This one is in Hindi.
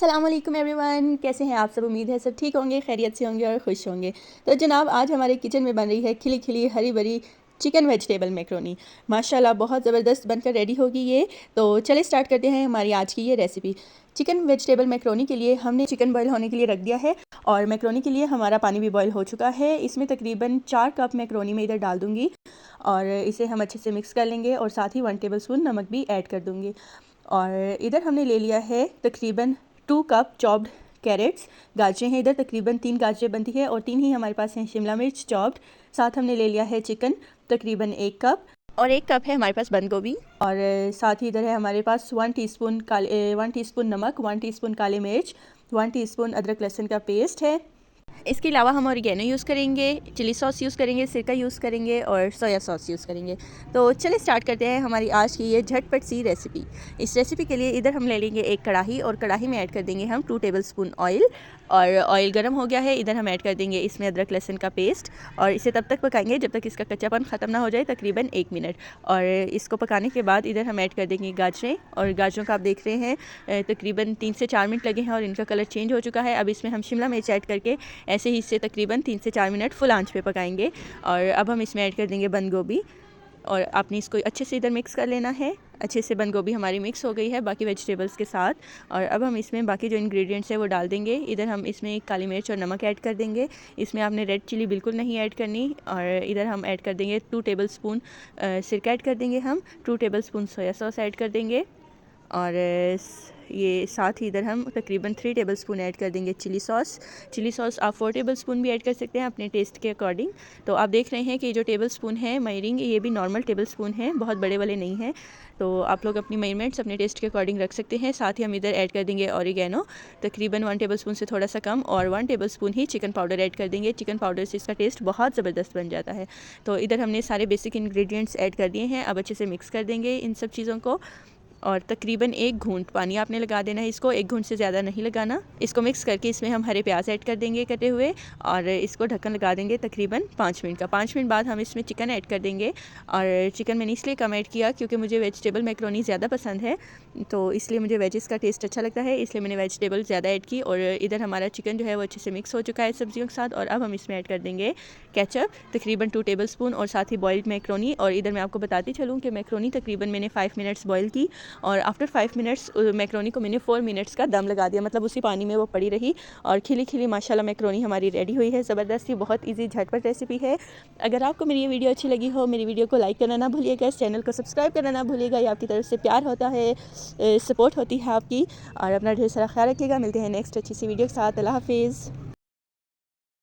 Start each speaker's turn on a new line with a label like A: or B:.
A: अस्सलाम वालेकुम एवरीवन, कैसे हैं आप सब। उम्मीद है सब ठीक होंगे, खैरियत से होंगे और खुश होंगे। तो जनाब आज हमारे किचन में बन रही है खिली खिली हरी भरी चिकन वेजिटेबल मैक्रोनी। माशाल्लाह बहुत ज़बरदस्त बनकर रेडी होगी ये। तो चले स्टार्ट करते हैं हमारी आज की ये रेसिपी। चिकन वेजिटेबल मैक्रोनी के लिए हमने चिकन बॉयल होने के लिए रख दिया है और मैक्रोनी के लिए हमारा पानी भी बॉयल हो चुका है। इसमें तकरीबन 4 कप मैक्रोनी में इधर डाल दूँगी और इसे हम अच्छे से मिक्स कर लेंगे और साथ ही 1 टेबल स्पून नमक भी ऐड कर दूँगी। और इधर हमने ले लिया है तकरीबन 2 कप चॉप्ड कैरेट्स, गाजरें हैं इधर तकरीबन 3 गाजरें बनती है और 3 ही हमारे पास हैं शिमला मिर्च चॉप्ड। साथ हमने ले लिया है चिकन तकरीबन 1 कप और 1 कप है हमारे पास बंद गोभी। और साथ ही इधर है हमारे पास 1 टीस्पून नमक, 1 टीस्पून काले मिर्च, 1 टीस्पून अदरक लहसुन का पेस्ट है। इसके अलावा हम ऑरिगेनो यूज़ करेंगे, चिली सॉस यूज़ करेंगे, सिरका यूज़ करेंगे और सोया सॉस यूज़ करेंगे। तो चलिए स्टार्ट करते हैं हमारी आज की ये झटपट सी रेसिपी। इस रेसिपी के लिए इधर हम ले लेंगे एक कढ़ाई और कढ़ाई में ऐड कर देंगे हम 2 टेबल स्पून ऑयल। और ऑयल गर्म हो गया है, इधर हम ऐड कर देंगे इसमें अदरक लहसुन का पेस्ट और इसे तब तक पकाएंगे जब तक इसका कच्चापन ख़त्म ना हो जाए, तकरीबन 1 मिनट। और इसको पकाने के बाद इधर हम ऐड कर देंगे गाजरें और गाजरों का आप देख रहे हैं तकरीबन 3 से 4 मिनट लगे हैं और इनका कलर चेंज हो चुका है। अब इसमें हम शिमला मिर्च ऐड करके ऐसे ही इसे तकरीबन 3 से 4 मिनट फुल आंच पे पकाएंगे। और अब हम इसमें ऐड कर देंगे बंद गोभी और आपने इसको अच्छे से इधर मिक्स कर लेना है। अच्छे से बंद गोभी हमारी मिक्स हो गई है बाकी वेजिटेबल्स के साथ। और अब हम इसमें बाकी जो इंग्रेडिएंट्स है वो डाल देंगे। इधर हम इसमें काली मिर्च और नमक ऐड कर देंगे। इसमें आपने रेड चिली बिल्कुल नहीं ऐड करनी। और इधर हम ऐड कर देंगे 2 टेबल स्पून सिरका ऐड कर देंगे हम, 2 table spoon soya sauce add कर देंगे और ये साथ ही इधर हम तकरीबन 3 टेबल स्पून ऐड कर देंगे चिली सॉस आप 4 टेबल स्पून भी ऐड कर सकते हैं अपने टेस्ट के अकॉर्डिंग। तो आप देख रहे हैं कि जो टेबल स्पून है मेजरिंग, ये भी नॉर्मल टेबल स्पून है, बहुत बड़े वाले नहीं हैं। तो आप लोग अपनी मेजरमेंट्स अपने टेस्ट के अकॉर्डिंग रख सकते हैं। साथ ही हम इधर ऐड कर देंगे ऑरिगेनो तकरीबन 1 टेबल स्पून से थोड़ा सा कम और 1 टेबल स्पून ही चिकन पाउडर ऐड कर देंगे। चिकन पाउडर से इसका टेस्ट बहुत ज़बरदस्त बन जाता है। तो इधर हमने सारे बेसिक इंग्रेडिएंट्स ऐड कर दिए हैं। अब अच्छे से मिक्स कर देंगे इन सब चीज़ों को और तकरीबन 1 घूंट पानी आपने लगा देना है इसको, 1 घूंट से ज़्यादा नहीं लगाना। इसको मिक्स करके इसमें हम हरे प्याज ऐड कर देंगे कटे हुए और इसको ढक्कन लगा देंगे तकरीबन 5 मिनट का। 5 मिनट बाद हम इसमें चिकन ऐड कर देंगे। और चिकन मैंने इसलिए कम ऐड किया क्योंकि मुझे वेजिटेबल मैक्रोनी ज़्यादा पसंद है, तो इसलिए मुझे वेजिस का टेस्ट अच्छा लगता है, इसलिए मैंने वेजिटेबल ज़्यादा ऐड की। और इधर हमारा चिकन जो है वो अच्छे से मिक्स हो चुका है सब्जियों के साथ। और अब हम इसमें ऐड कर देंगे केचप तकरीबन 2 टेबल स्पून और साथ ही बॉइल्ड मैक्रोनी। और इधर मैं आपको बताती चलूँ कि मैक्रोनी तकरीबन मैंने 5 मिनट्स बॉयल की और आफ्टर 5 मिनट्स मैक्रोनी को मैंने 4 मिनट्स का दम लगा दिया, मतलब उसी पानी में वो पड़ी रही और खिली खिली माशाल्लाह मैक्रोनी हमारी रेडी हुई है। ज़बरदस्त ही बहुत इजी झटपट रेसिपी है। अगर आपको मेरी ये वीडियो अच्छी लगी हो, मेरी वीडियो को लाइक करना ना भूलिएगा, इस चैनल को सब्सक्राइब करना ना भूलिएगा। ये आपकी तरफ से प्यार होता है, सपोर्ट होती है आपकी। और अपना ढेर सारा ख्याल रखिएगा। मिलते हैं नेक्स्ट अच्छी सी वीडियो के साथ। अल्लाह हाफिज़।